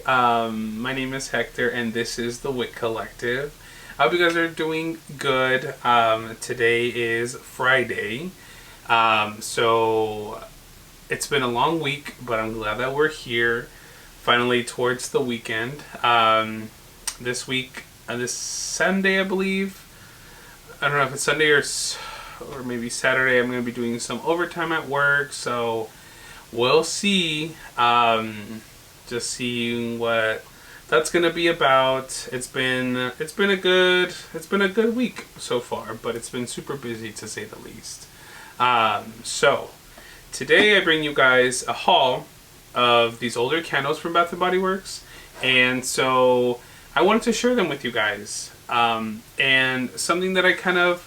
My name is Hector, and this is the Wick Collective. I hope you guys are doing good. Today is Friday, so it's been a long week, but I'm glad that we're here, finally towards the weekend. This week, this Sunday, I believe. I don't know if it's Sunday or maybe Saturday. I'm going to be doing some overtime at work, so we'll see. Just seeing what that's going to be about. It's been a good week so far, but it's been super busy to say the least. So today I bring you guys a haul of these older candles from Bath and Body Works, and so I wanted to share them with you guys. And something that I kind of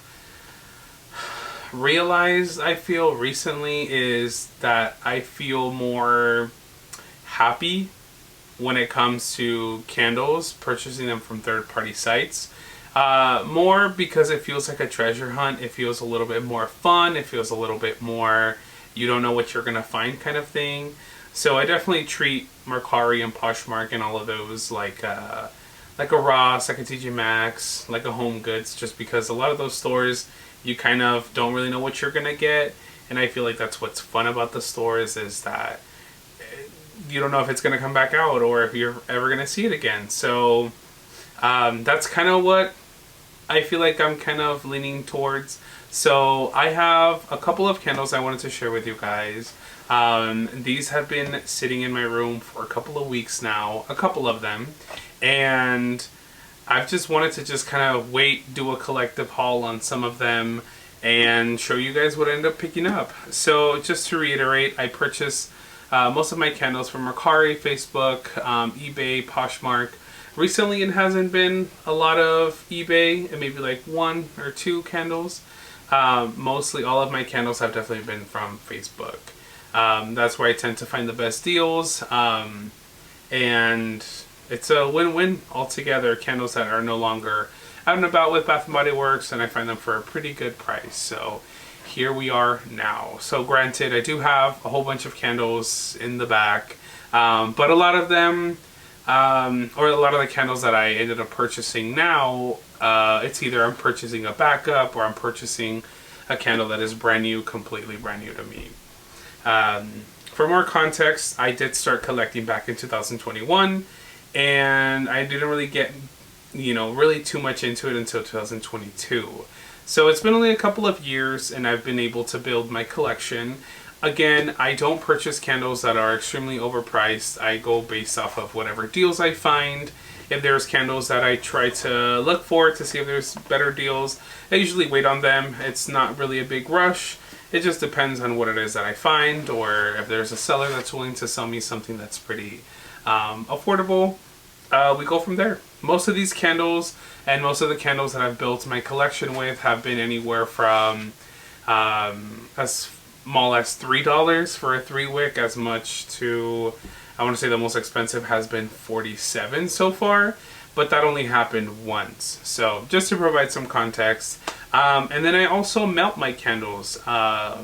realized, I feel recently, is that I feel more happy when it comes to candles, purchasing them from third-party sites. More because it feels like a treasure hunt. It feels a little bit more fun. It feels a little bit more, you don't know what you're gonna find kind of thing. So I definitely treat Mercari and Poshmark and all of those like a Ross, like a TJ Maxx, like a Home Goods, just because a lot of those stores you kind of don't really know what you're gonna get, and I feel like that's what's fun about the stores, is that you don't know if it's gonna come back out or if you're ever gonna see it again. So that's kind of what I feel like I'm kind of leaning towards. So I have a couple of candles I wanted to share with you guys. These have been sitting in my room for a couple of weeks now, a couple of them, and I've just wanted to just kind of do a collective haul on some of them and show you guys what I ended up picking up. So just to reiterate, I purchased most of my candles from Mercari, Facebook, eBay, Poshmark. Recently it hasn't been a lot of eBay, and maybe like 1 or 2 candles. Mostly all of my candles have definitely been from Facebook. That's where I tend to find the best deals, and it's a win-win altogether. Candles that are no longer out and about with Bath & Body Works, and I find them for a pretty good price. So here we are now. So granted, I do have a whole bunch of candles in the back, but a lot of them, or a lot of the candles that I ended up purchasing now, it's either I'm purchasing a backup or I'm purchasing a candle that is brand new, completely brand new to me. For more context, I did start collecting back in 2021, and I didn't really get, really too much into it until 2022. So it's been only a couple of years, and I've been able to build my collection. Again, I don't purchase candles that are extremely overpriced. I go based off of whatever deals I find. If there's candles that I try to look for to see if there's better deals, I usually wait on them. It's not really a big rush. It just depends on what it is that I find, or if there's a seller that's willing to sell me something that's pretty affordable. We go from there. Most of these candles and most of the candles that I've built my collection with have been anywhere from as small as $3 for a 3-wick, as much to, I want to say the most expensive has been $47 so far, but that only happened once. So just to provide some context. And then I also melt my candles. I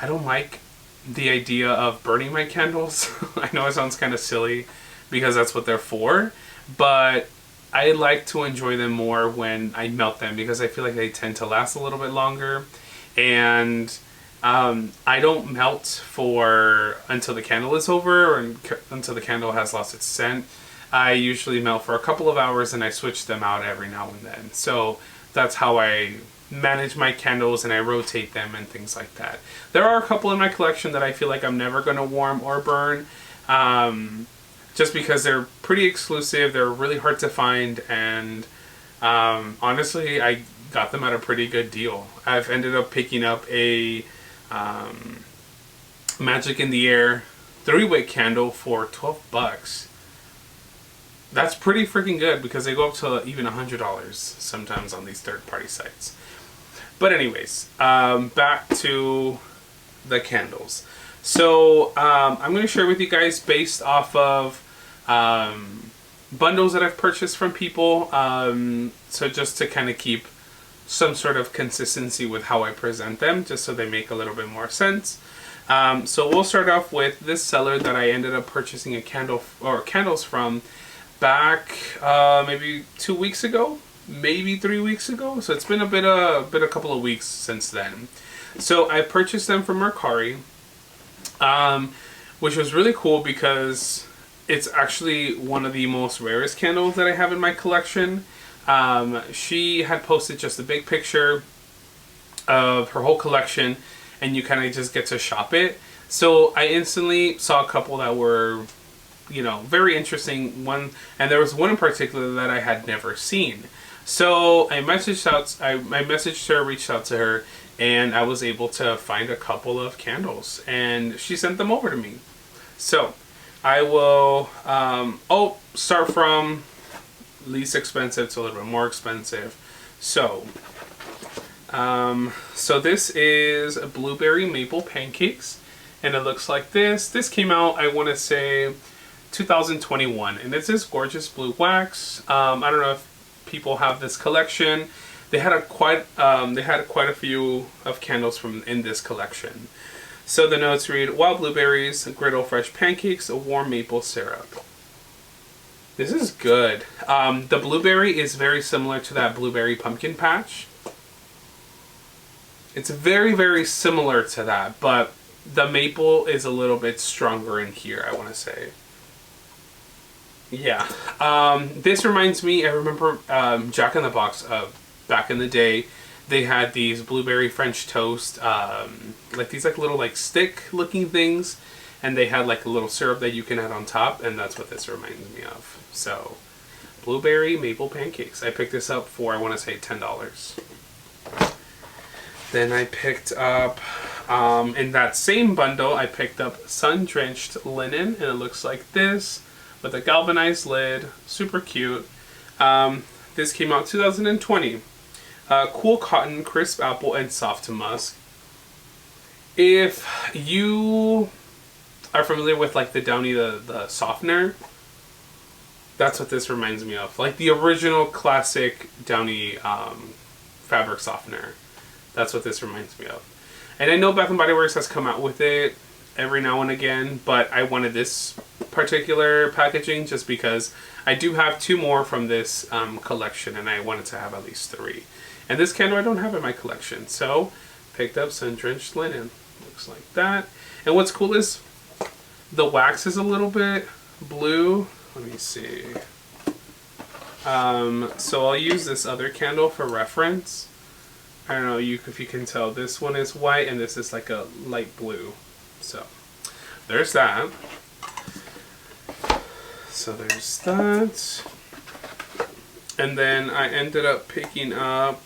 don't like the idea of burning my candles. I know it sounds kind of silly because that's what they're for, but I like to enjoy them more when I melt them because I feel like they tend to last a little bit longer. And I don't melt until the candle is over, or until the candle has lost its scent. I usually melt for a couple of hours, and I switch them out every now and then. So that's how I manage my candles, and I rotate them and things like that. There are a couple in my collection that I feel like I'm never going to warm or burn, just because they're pretty exclusive. They're really hard to find, and honestly, I got them at a pretty good deal. I've ended up picking up a Magic in the Air 3-wick candle for $12. That's pretty freaking good because they go up to even $100 sometimes on these third-party sites. But anyways, back to the candles. So I'm going to share with you guys based off of bundles that I've purchased from people. So just to kind of keep some sort of consistency with how I present them, just so they make a little bit more sense. So we'll start off with this seller that I ended up purchasing a candles from back maybe 2 weeks ago, maybe 3 weeks ago. So it's been a couple of weeks since then. So I purchased them from Mercari, which was really cool because it's actually one of the most rarest candles that I have in my collection. She had posted just a big picture of her whole collection, and you kind of just get to shop it. So I instantly saw a couple that were, you know, very interesting. And there was one in particular that I had never seen. So I messaged her, reached out to her, and I was able to find a couple of candles, and she sent them over to me. So I will start from least expensive to a little bit more expensive. So this is a blueberry maple pancakes, and it looks like this. This came out, I want to say, 2021, and it's this gorgeous blue wax. I don't know if people have this collection. They had quite a few of candles from in this collection. So the notes read: wild blueberries, griddle fresh pancakes, a warm maple syrup. This is good. The blueberry is very similar to that blueberry pumpkin patch. It's very, very similar to that, but the maple is a little bit stronger in here, I want to say. Yeah. This reminds me, I remember Jack in the Box back in the day. They had these blueberry French toast, like these little stick looking things, and they had like a little syrup that you can add on top, and that's what this reminds me of. So, blueberry maple pancakes. I picked this up for, I want to say, $10. Then I picked up, in that same bundle, I picked up Drenched Linen, and it looks like this, with a galvanized lid, super cute. This came out 2020. Cool cotton, crisp apple, and soft musk. If you are familiar with the Downy, the softener, that's what this reminds me of. Like the original classic Downy fabric softener. That's what this reminds me of. And I know Bath & Body Works has come out with it every now and again, but I wanted this particular packaging just because I do have 2 more from this collection, and I wanted to have at least 3. And this candle I don't have in my collection, so picked up some Drenched Linen. Looks like that. And what's cool is the wax is a little bit blue. Let me see. So I'll use this other candle for reference. I don't know if you can tell. This one is white, and this is like a light blue. So there's that. So there's that. And then I ended up picking up,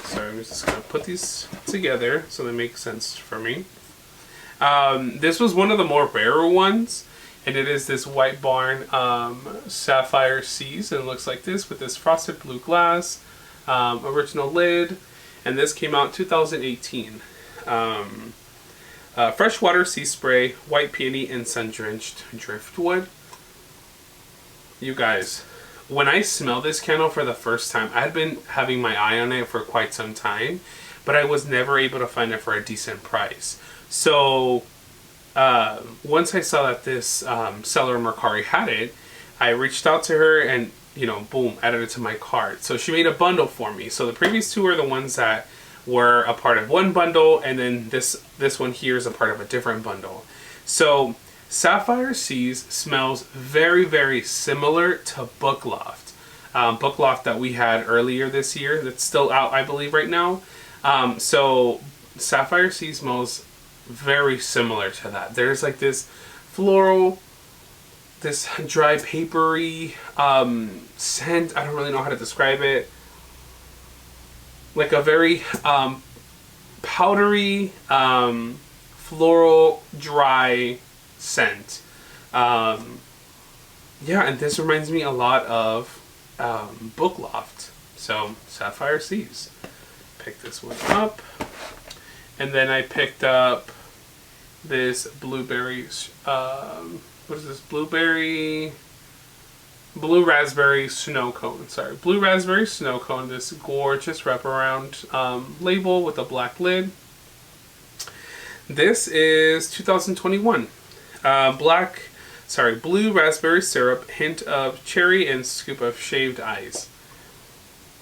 sorry, I'm just going to put these together so they make sense for me. This was one of the more rarer ones, and it is this White Barn Sapphire Seas, and it looks like this with this frosted blue glass, original lid, and this came out 2018. Freshwater sea spray, white peony, and sun-drenched driftwood. You guys, when I smell this candle for the first time, I had been having my eye on it for quite some time, but I was never able to find it for a decent price. So once I saw that this seller in Mercari had it, I reached out to her and, boom, added it to my cart. So she made a bundle for me. So the previous 2 are the ones that were a part of one bundle, and then this one here is a part of a different bundle. So Sapphire Seas smells very, very similar to Book Loft. Book Loft that we had earlier this year, that's still out, I believe, right now. So Sapphire Seas smells very similar to that. There's like this floral, this dry papery scent. I don't really know how to describe it. Like a very powdery, floral, dry scent. Yeah, and this reminds me a lot of Book Loft. So, Sapphire Seas. Pick this one up. And then I picked up this blueberry, what is this? Blue Raspberry Snowcone. Sorry, Blue Raspberry Snowcone. This gorgeous wraparound label with a black lid. This is 2021. Blue raspberry syrup, hint of cherry, and scoop of shaved ice.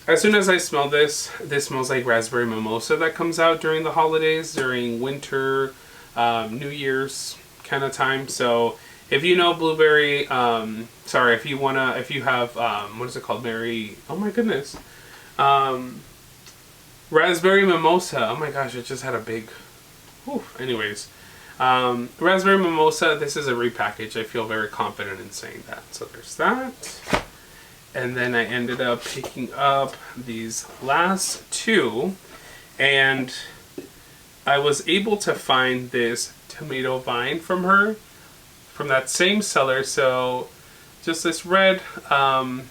As soon as I smell this, this smells like raspberry mimosa that comes out during the holidays, during winter, New Year's kind of time. So if you know blueberry, if you have, what is it called? Oh my goodness. Raspberry mimosa. Oh my gosh, it just had a big, whew. Anyways. Raspberry mimosa, this is a repackage. I feel very confident in saying that. So there's that. And then I ended up picking up these last two, and I was able to find this tomato vine from her, from that same seller. So just this red jar and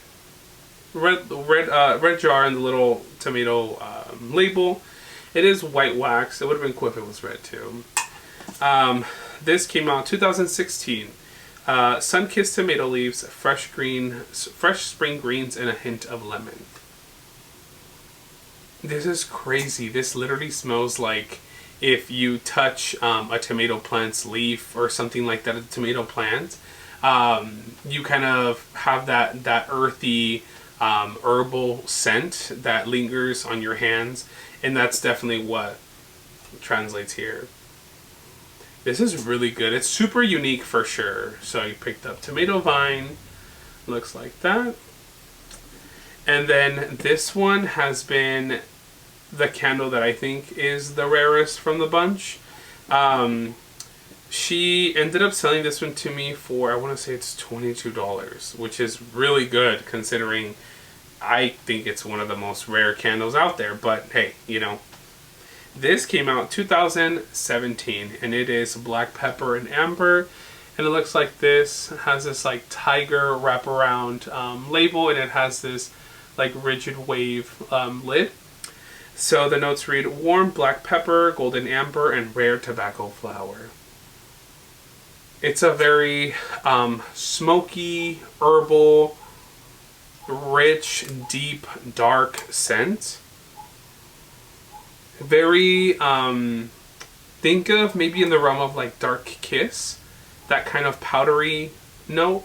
the little tomato label. It is white wax. It would have been cool if it was red too. This came out 2016. Sun-kissed tomato leaves, fresh spring greens, and a hint of lemon. This is crazy. This literally smells like if you touch a tomato plant's leaf or something like that, a tomato plant. You kind of have that earthy, herbal scent that lingers on your hands, and that's definitely what translates here. This is really good. It's super unique for sure. So I picked up tomato vine. Looks like that. And then this one has been the candle that I think is the rarest from the bunch. She ended up selling this one to me for, I want to say it's $22, which is really good considering I think it's one of the most rare candles out there. But hey, you know. This came out 2017, and it is black pepper and amber, and it looks like this. It has this like tiger wraparound label, and it has this like rigid wave lid. So the notes read warm black pepper, golden amber, and rare tobacco flower. It's a very smoky, herbal, rich, deep, dark scent. Very, think of maybe in the realm of like Dark Kiss, that kind of powdery note.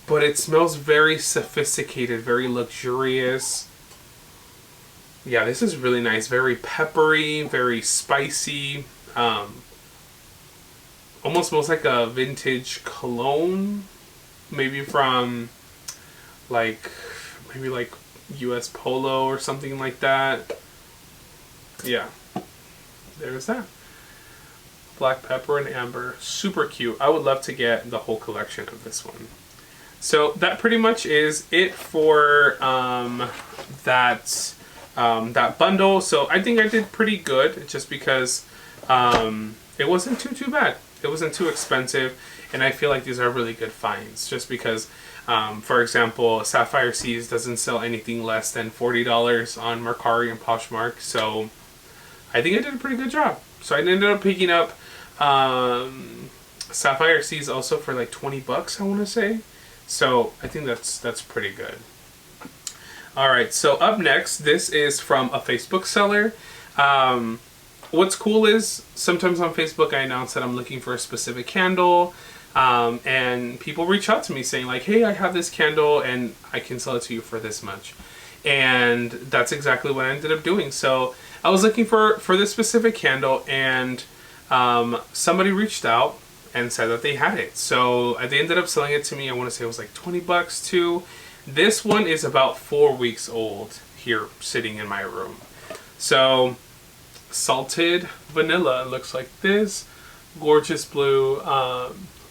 But it smells very sophisticated, very luxurious. Yeah, this is really nice. Very peppery, very spicy. Almost smells like a vintage cologne. Maybe from like US Polo or something like that. Yeah, there's that. Black pepper and amber, super cute. I would love to get the whole collection of this one. So that pretty much is it for that bundle. So I think I did pretty good, just because it wasn't too bad. It wasn't too expensive, and I feel like these are really good finds, just because for example, Sapphire Seas doesn't sell anything less than $40 on Mercari and Poshmark, so I think I did a pretty good job. So I ended up picking up Sapphire Seas also for like $20, I want to say. So I think that's pretty good. Alright, so up next, this is from a Facebook seller. What's cool is sometimes on Facebook I announce that I'm looking for a specific candle. And people reach out to me saying like, hey, I have this candle and I can sell it to you for this much. And that's exactly what I ended up doing. So I was looking for this specific candle, and somebody reached out and said that they had it. So they ended up selling it to me. I want to say it was like $20 too. This one is about 4 weeks old here sitting in my room. So salted vanilla, it looks like this. Gorgeous blue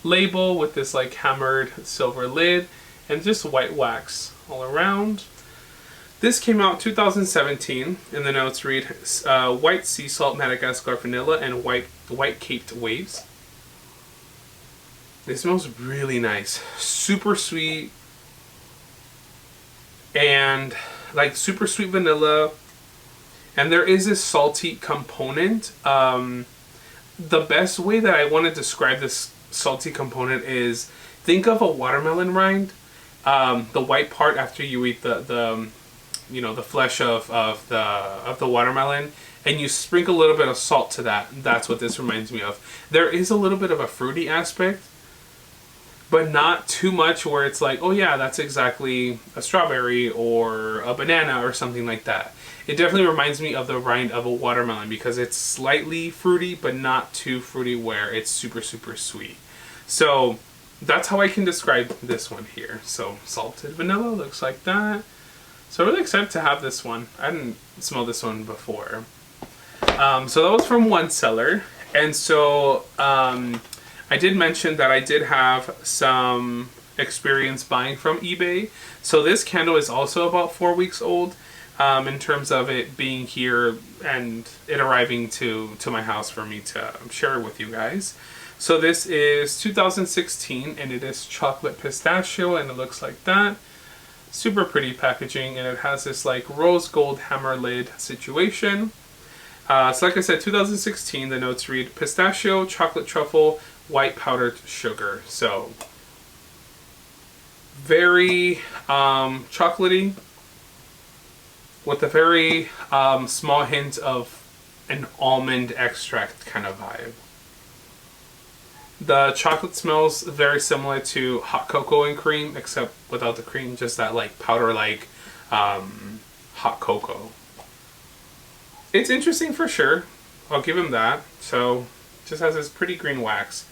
label with this like hammered silver lid, and just white wax all around. This came out 2017, and the notes read white sea salt, Madagascar vanilla, and white caped waves. This smells really nice, super sweet, and like super sweet vanilla, and there is this salty component. The best way that I want to describe this salty component is, think of a watermelon rind. The white part after you eat the flesh of the watermelon, and you sprinkle a little bit of salt to that. That's what this reminds me of. There is a little bit of a fruity aspect, but not too much where it's like, oh yeah, that's exactly a strawberry or a banana or something like that. It definitely reminds me of the rind of a watermelon because it's slightly fruity, but not too fruity where it's super, super sweet. So that's how I can describe this one here. So salted vanilla looks like that. So really excited to have this one. I didn't smell this one before. So that was from one seller. And so I did mention that I did have some experience buying from eBay. So this candle is also about 4 weeks old in terms of it being here and it arriving to my house for me to share with you guys. So this is 2016 and it is chocolate pistachio and it looks like that. Super pretty packaging and it has this like rose gold hammer lid situation. So like I said, 2016, the notes read pistachio, chocolate truffle, white powdered sugar. So very chocolatey with a very small hint of an almond extract kind of vibe. The chocolate smells very similar to hot cocoa and cream, except without the cream, just that like powder like hot cocoa. It's interesting for sure. I'll give him that. So just has this pretty green wax.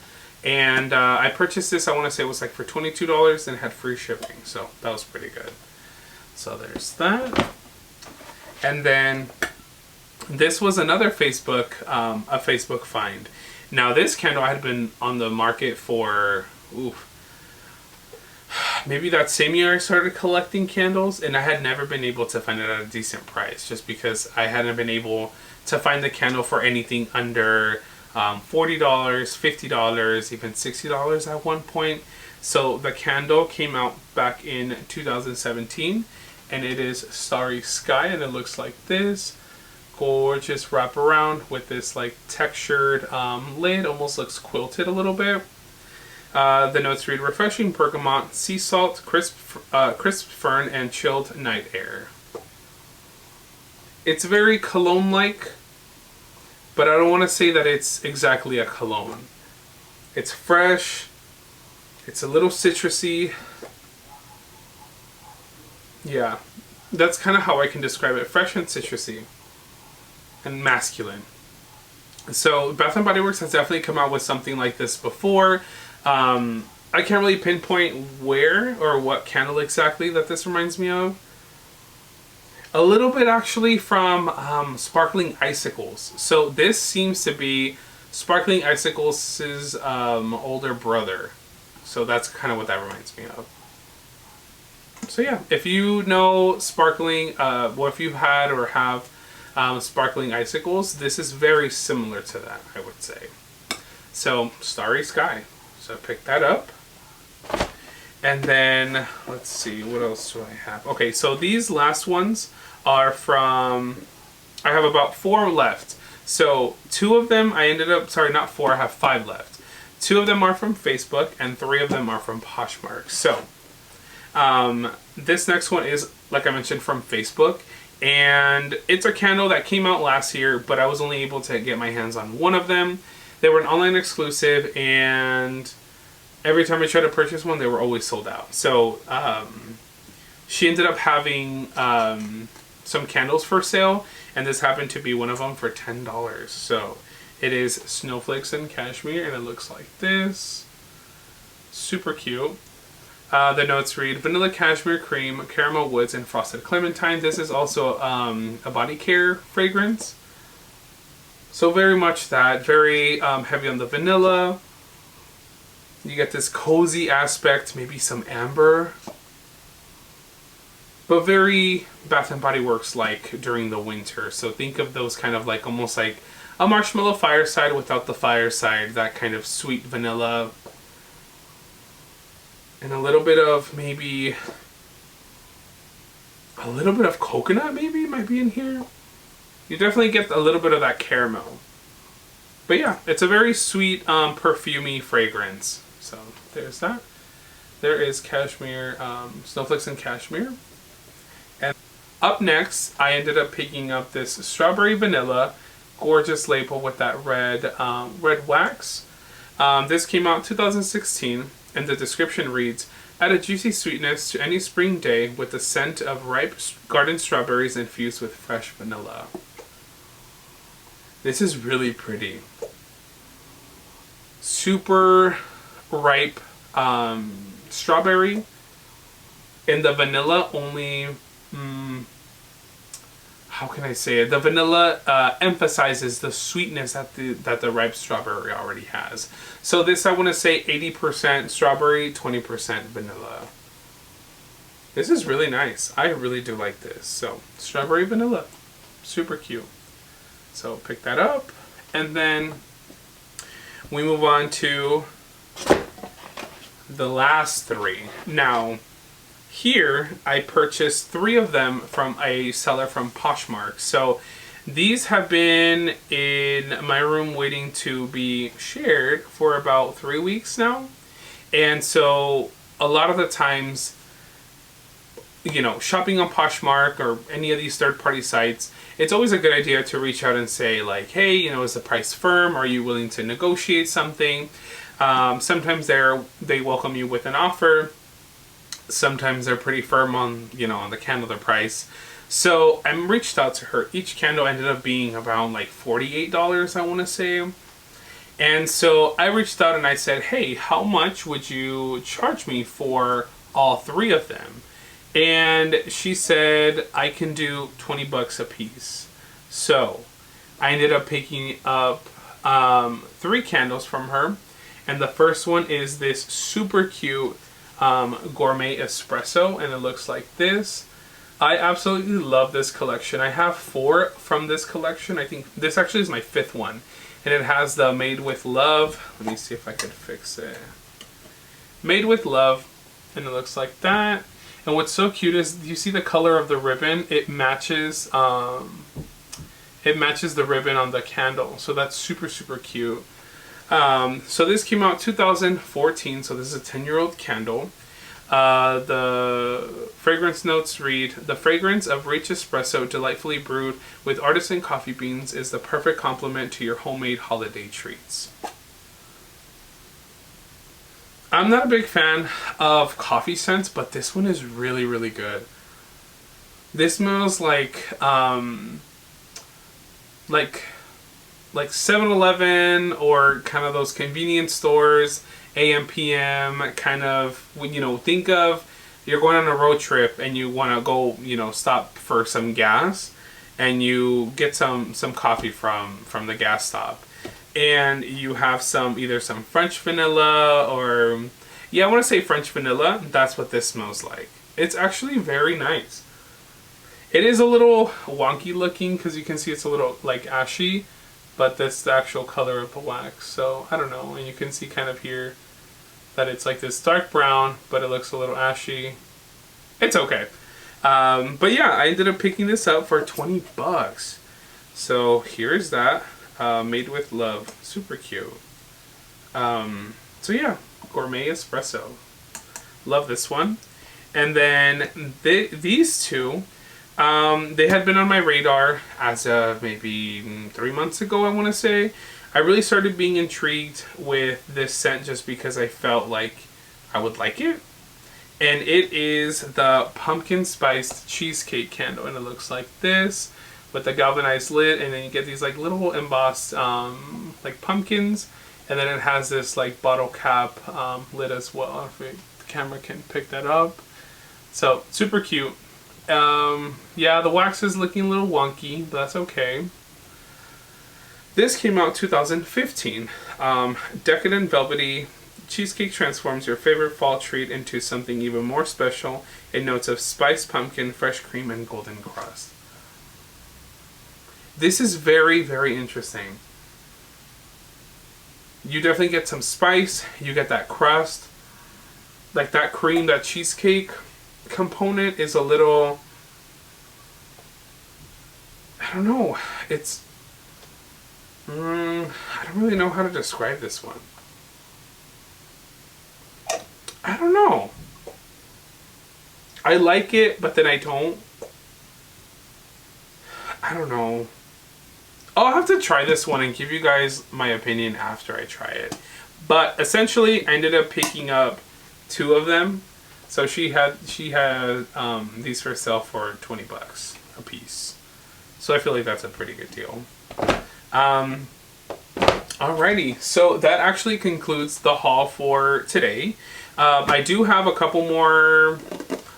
And I purchased this, I want to say it was like for $22 and had free shipping. So that was pretty good. So there's that. And then this was another Facebook, a Facebook find. Now this candle had been on the market for, maybe that same year I started collecting candles, and I had never been able to find it at a decent price just because I hadn't been able to find the candle for anything under $40, $50, even $60 at one point. So the candle came out back in 2017 and it is Starry Sky and it looks like this. Gorgeous wraparound with this like textured lid, almost looks quilted a little bit. The notes read refreshing bergamot, sea salt, crisp fern, and chilled night air. It's very cologne-like, but I don't want to say that it's exactly a cologne. It's fresh, it's a little citrusy. Yeah, that's kind of how I can describe it. Fresh and citrusy. And masculine. So Bath & Body Works has definitely come out with something like this before. I can't really pinpoint where or what candle exactly that this reminds me of. A little bit actually from Sparkling Icicles. So this seems to be Sparkling Icicles' older brother. So that's kind of what that reminds me of. So yeah, if you know Sparkling, well, if you've had or have Sparkling Icicles, this is very similar to that, I would say. So Starry Sky. So I picked that up. And then, let's see, what else do I have? Okay, so these last ones are from, I have about 4 left. So 2 of them I ended up, sorry, not 4, I have 5 left. 2 of them are from Facebook and 3 of them are from Poshmark. So this next one is, like I mentioned, from Facebook. And it's a candle that came out last year, but I was only able to get my hands on 1 of them. They were an online exclusive, and every time I tried to purchase one, they were always sold out. So she ended up having some candles for sale, and this happened to be one of them for $10. So it is Snowflakes and Cashmere, and it looks like this. Super cute. The notes read vanilla cashmere cream, caramel woods, and frosted clementine. This is also a body care fragrance. So very much that, very heavy on the vanilla. You get this cozy aspect, maybe some amber. But very Bath & Body Works like during the winter. So think of those kind of like almost like a marshmallow fireside without the fireside. That kind of sweet vanilla. And a little bit of maybe a little bit of coconut maybe might be in here. You definitely get a little bit of that caramel. But yeah, it's a very sweet perfumey fragrance. So there's that. There is Cashmere, Snowflakes and Cashmere. And Up next, I ended up picking up this strawberry vanilla, gorgeous label with that red wax. This came out 2016, and the description reads, add a juicy sweetness to any spring day with the scent of ripe garden strawberries infused with fresh vanilla. This is really pretty. Super ripe strawberry, and the vanilla only, how can I say it? The vanilla emphasizes the sweetness that the ripe strawberry already has. So this, I want to say 80% strawberry, 20% vanilla. This is really nice. I really do like this. So strawberry vanilla, super cute. So pick that up, and then we move on to the last three. Now, here I purchased 3 of them from a seller from Poshmark. So these have been in my room waiting to be shared for about 3 weeks now. And so a lot of the times, you know, shopping on Poshmark or any of these third-party sites, it's always a good idea to reach out and say like, hey, you know, is the price firm? Are you willing to negotiate something? Sometimes they welcome you with an offer. Sometimes they're pretty firm on, you know, on the candle, their price. So I reached out to her. Each candle ended up being around like $48, I want to say. And so I reached out and I said, hey, how much would you charge me for all 3 of them? And she said, I can do 20 bucks a piece. So I ended up picking up 3 candles from her. And the first one is this super cute Gourmet Espresso, and it looks like this. I absolutely love this collection. I have 4 from this collection. I think this actually is my 5th one. And it has the Made with Love. Let me see if I can fix it. Made with Love, and it looks like that. And what's so cute is, you see the color of the ribbon? It matches the ribbon on the candle. So that's super, super cute. So this came out 2014, so this is a 10-year-old candle. The fragrance notes read, the fragrance of rich espresso delightfully brewed with artisan coffee beans is the perfect complement to your homemade holiday treats. I'm not a big fan of coffee scents, but this one is really, really good. This smells like 7-Eleven or kind of those convenience stores, AM, PM, kind of, you know, think of you're going on a road trip and you want to go, you know, stop for some gas, and you get some coffee from the gas stop. And you have either some French vanilla or, yeah, I want to say French vanilla. That's what this smells like. It's actually very nice. It is a little wonky looking because you can see it's a little like ashy, but that's the actual color of the wax. So I don't know. And you can see kind of here that it's like this dark brown, but it looks a little ashy. It's okay. But yeah, I ended up picking this up for 20 bucks. So here's that. Made with Love, super cute. So yeah, Gourmet Espresso, love this one. And then these 2, they had been on my radar as of maybe 3 months ago, I want to say. I really started being intrigued with this scent just because I felt like I would like it. And it is the pumpkin spiced cheesecake candle, and it looks like this, with the galvanized lid, and then you get these like little embossed like pumpkins, and then it has this like bottle cap lid as well. If the camera can pick that up. So super cute. Yeah, the wax is looking a little wonky, but that's okay. This came out 2015. Decadent Velvety Cheesecake transforms your favorite fall treat into something even more special in notes of spiced pumpkin, fresh cream, and golden crust. This is very, very interesting. You definitely get some spice. You get that crust. Like that cream, that cheesecake component is a little, I don't know. It's, I don't really know how to describe this one. I don't know. I like it, but then I don't. I don't know. I'll have to try this one and give you guys my opinion after I try it. But essentially, I ended up picking up 2 of them. So she had these for sale for 20 bucks a piece. So I feel like that's a pretty good deal. Alrighty, so that actually concludes the haul for today. I do have a couple more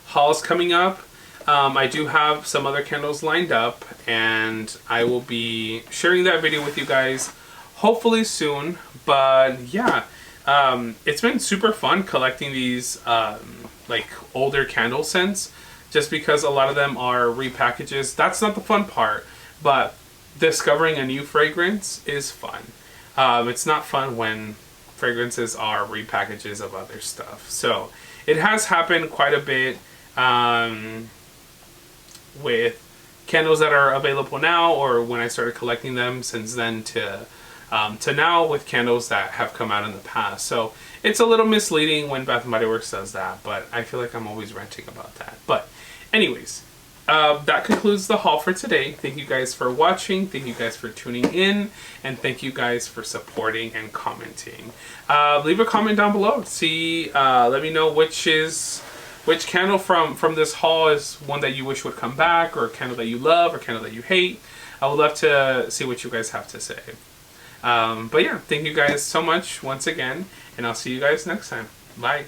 hauls coming up. I do have some other candles lined up, and I will be sharing that video with you guys hopefully soon. But yeah, it's been super fun collecting these like older candle scents, just because a lot of them are repackages. That's not the fun part, but discovering a new fragrance is fun. It's not fun when fragrances are repackages of other stuff. So it has happened quite a bit with candles that are available now, or when I started collecting them since then to now with candles that have come out in the past. So it's a little misleading when Bath & Body Works does that, but I feel like I'm always ranting about that. But anyways, that concludes the haul for today. Thank you guys for watching. Thank you guys for tuning in. And thank you guys for supporting and commenting. Leave a comment down below. Let me know which candle from this haul is one that you wish would come back, or a candle that you love, or a candle that you hate. I would love to see what you guys have to say. But yeah, thank you guys so much once again, and I'll see you guys next time. Bye.